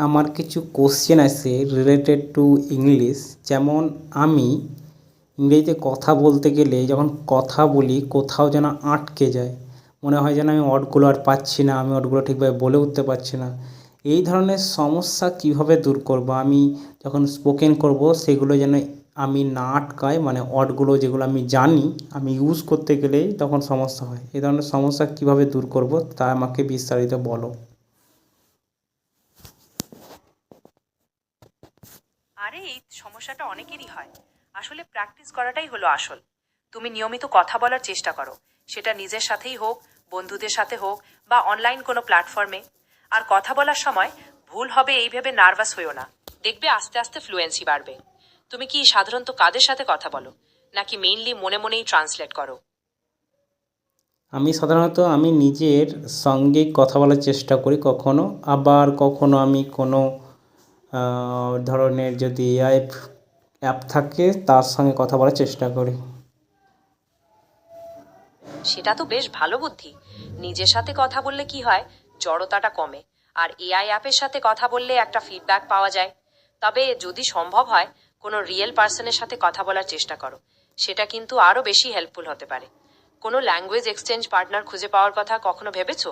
আমার কিছু কোশ্চেন আছে রিলেটেড টু ইংলিশ। যেমন আমি ইংরেজিতে কথা বলতে গেলে যখন কথা বলি কোথাও যেন আটকে যায়, মনে হয় যেন আমি ওয়ার্ডগুলো আর পাচ্ছি না, আমি ওয়ার্ডগুলো ঠিকভাবে বলে উঠতে পারছি না। এই ধরনের সমস্যা কীভাবে দূর করব? আমি যখন স্পোকেন করব সেগুলো যেন আমি না আটকাই, মানে ওয়ার্ডগুলো যেগুলো আমি জানি আমি ইউজ করতে গেলেই তখন সমস্যা হয়। এই ধরনের সমস্যা কীভাবে দূর করব তা আমাকে বিস্তারিত বলো। আরে এই সমস্যাটা অনেকেরই হয়। আসলে প্র্যাকটিস করাটাই হলো আসল। তুমি নিয়মিত কথা বলার চেষ্টা করো, সেটা নিজের সাথেই হোক, বন্ধুদের সাথে হোক, বা অনলাইন কোনো প্ল্যাটফর্মে। আর কথা বলার সময় ভুল হবে এই ভেবে নার্ভাস হইও না। দেখবে আস্তে আস্তে ফ্লুয়েন্সি বাড়বে। তুমি কি সাধারণত কাদের সাথে কথা বলো, নাকি মেইনলি মনে মনেই ট্রান্সলেট করো? আমি নিজের সঙ্গেই কথা বলার চেষ্টা করি কখনো, আবার কখনো আমি কোনো ধরনের যদি এআই অ্যাপ থাকে তার সঙ্গে কথা বলার চেষ্টা করি। সেটা তো বেশ ভালো বুদ্ধি। নিজের সাথে কথা বললে কি হয়, জড়তাটা কমে। আর এআই অ্যাপের সাথে কথা বললে একটা ফিডব্যাক পাওয়া যায়। তবে যদি সম্ভব হয়, কোনো রিয়েল পার্সনের সাথে কথা বলার চেষ্টা করো। সেটা কিন্তু আরো বেশি হেল্পফুল হতে পারে। কোনো ল্যাঙ্গুয়েজ এক্সচেঞ্জ পার্টনার খুঁজে পাওয়ার কথা কখনো ভেবেছো?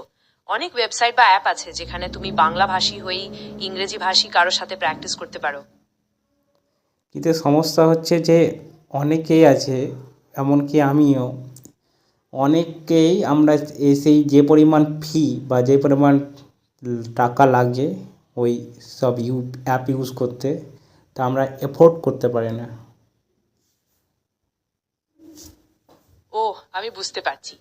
অনেক ওয়েবসাইট বা অ্যাপ আছে যেখানে তুমি বাংলা ভাষী হয়েই ইংরেজি ভাষী কারোর সাথে প্র্যাকটিস করতে পারো। কিন্তু সমস্যা হচ্ছে যে অনেকেই আছে, এমনকি আমিও, অনেককেই আমরা সেই যে পরিমাণ ফি বা যে পরিমাণ টাকা লাগে ওই সব অ্যাপ ইউজ করতে, তা আমরা এফোর্ড করতে পারি না। ওহ, আমি বুঝতে পারছি।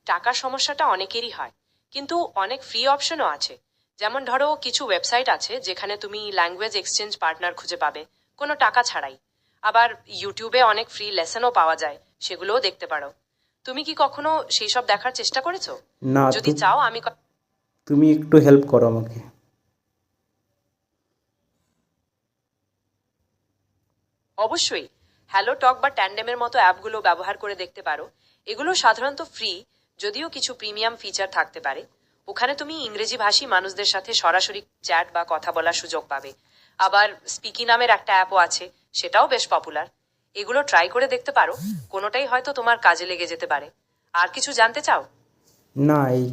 টাকার সমস্যাটা অনেকেরই হয়, কিন্তু অনেক ফ্রি অপশনও আছে। যেমন ধরো, কিছু ওয়েবসাইট আছে যেখানে তুমি ল্যাঙ্গুয়েজ এক্সচেঞ্জ পার্টনার খুঁজে পাবে কোনো টাকা ছাড়াই। আবার ইউটিউবে অনেক ফ্রি লেসনও পাওয়া যায়, সেগুলোও দেখতে পারো। তুমি কি কখনো সেই সব দেখার চেষ্টা করেছো? না, যদি চাও আমি তুমি একটু হেল্প করো আমাকে। অবশ্যই হ্যালো টক বা ট্যান্ডেমের মতো অ্যাপগুলো ব্যবহার করে দেখতে পারো। এগুলো সাধারণত ফ্রি, যদিও কিছু প্রিমিয়াম ফিচার থাকতে পারে। ওখানে তুমি ইংরেজি ভাষী মানুষদের সাথে সরাসরি চ্যাট বা কথা বলার সুযোগ পাবে। আবার স্পিকি নামের একটা অ্যাপও আছে, সেটাও বেশ পপুলার। এগুলো ট্রাই করে দেখতে পারো, কোনোটাই হয়তো তোমার কাজে লেগে যেতে পারে। আর কিছু জানতে চাও? না, এই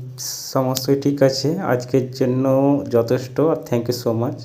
সমস্তই ঠিক আছে, আজকের জন্য যথেষ্ট। আর থ্যাংক ইউ সো মাচ।